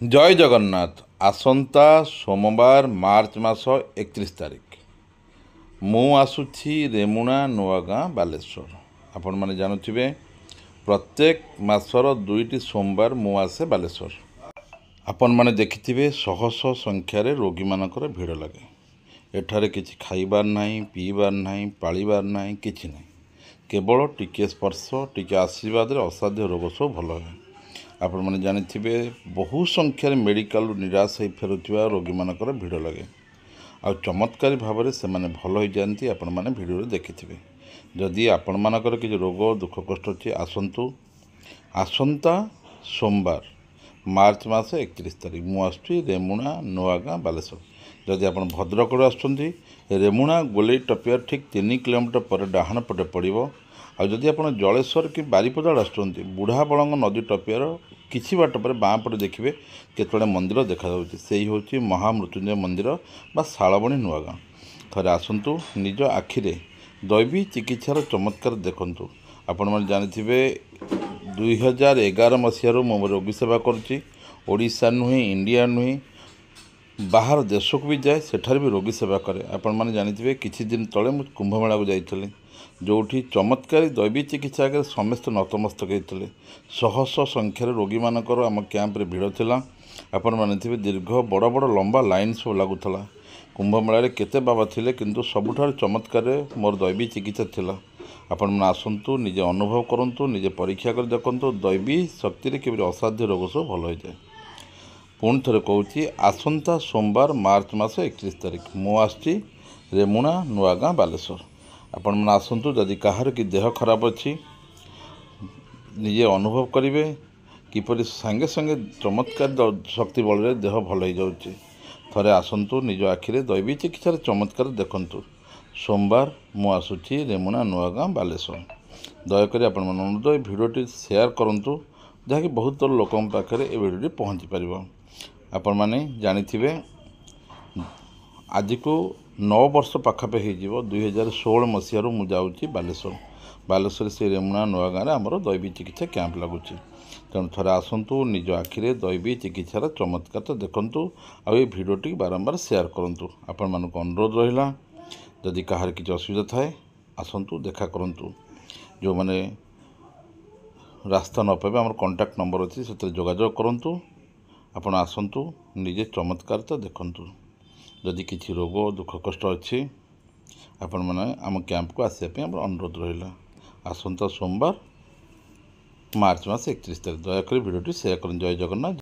जय जगन्नाथ। आसंता सोमवार मार्च मास 31 तारिख मु आसुछि रेमुणा नुआगाँ बालेश्वर। आपण माने जानुथिबे प्रत्येक मासर 2टी सोमवार मु आसे बालेश्वर। आपण माने देखिथिबे शह शह संख्यार रोगी मानकर भिड़ लगे। एठारे किछि खाइबार नाही, पीबार नाही, पाळिबार नाही, किछि नाही। केवल टिके स्पर्श टिके आशीर्वाद असाध्य रोग सब भल है। आपण माने जानिथिबे बहु संख्यार मेडिकल निराश हो फेरुथिबा रोगी मानकर भिड़ लगे। आ चमत्कारी भाव में से भल हो जाती। आपण माने भिडियो देखिथिबे। जदि आपण मानकर किछि रोग दुख कष्ट अछि आसंतु। आसंता सोमवार मार्च मास 31 तारिख मु आसुछि रेमुणा नुआगाँ बालेश्वर। जदि आप भद्रक आसुछंती रेमुणा गोलेई टपिया ठीक 3 किलोमीटर पर डाहाण पटे पड़ो। आदि आप जलेश्वर कि बारिपदा आसुछंती बुढ़ा बड़ंग नदी टपियार किछि बाट पर बाँ पटे देखिए केतोड़े मंदिर देखा से हूँ महामृत्युंजय मंदिर बा शालबणी नुआगाँ। थरे आसंतु निज आखिरे दैवी चिकित्सार चमत्कार देखंतु। आपण माने जानिथिबे 2011 मसीहारू मो रोगी सेवा करुच्ची। ओडिशा नुहे इंडिया नुहे बाहर देश को भी जाए सेठार भी रोगी सेवा करे। आपण माने जानिथिबे किछि दिन तले मु कुंभमेला को जाइथिली जोठी चमत्कारी दैवी चिकित्सा आगे समस्त नतमस्तक होते। शह शह संख्यार रोगी मानकर आम कैंप्रे भिड़ थिला। आपण मानिथिबे दीर्घ बड़ बड़ लंबा लाइन सब लागुथला। कुंभमेला केते बाबा थिले किंतु सबुठार चमत्कार मोर दैवी चिकित्सा थिला। आपण माने आसंतु निजे अनुभव करंतु, निजे परीक्षा कर देखंतु दैवी शक्ति रे केबे असाध्य रोग सब भल हो जाए। पुणी थे कहूँ आसंता सोमवार मार्च मास 31 तारिख मु आसुछि रेमुणा नुआगाँ बालेश्वर। आपण मैंने आसंतु। जदि कहार कि देह खराब अच्छी निजे अनुभव करेंगे किपर सांगे सांगे चमत्कार शक्ति बल देह भल हो जाऊँगी। थे आसंतु निज आखिरे दैवी चिकित्सार चमत्कार देखंतु। सोमवार मु आसुछि रेमुणा नुआगाँ बालेश्वर। दयाकोरी आपण मन अनुरोध भिडियोटी शेयर करंतु जहाँकि बहुत लोक पाखे ये भिडियोटी पहुँची पार। आपण माने जानिथिबे आज को 9 वर्ष पाखापाखि हो 2016 मसीह मु जाऊँगी बालेश्वर। बालेश्वर से रेमुणा नुआगाँ आमर दैवी चिकित्सा कैंप लगुच। तेणु थे आसंतु निज आखिरे दैवी चिकित्सार चमत्कार तो देखंतु। आ ये भिडियोटी बारंबार शेयर करंतु। आपण मानक अनुरोध रहिला जदि कहार किछि असुविधा थाए आसंतु देखा करंतु। जो माने रास्ता न पाइबे आमर कांटेक्ट नंबर अच्छी से जोगाजोग करंतु। आपण आसंतु निजे चमत्कार तो देखंतु। जदि किछि रोग दुख कष्ट अच्छी आपण माने आम कैंप को आसिया पे अनुरोध रहिला। आसंता सोमवार मार्च मास 31 तारिख दयाकोरी भिडियोटी शेयर करन। जय जगन्नाथ।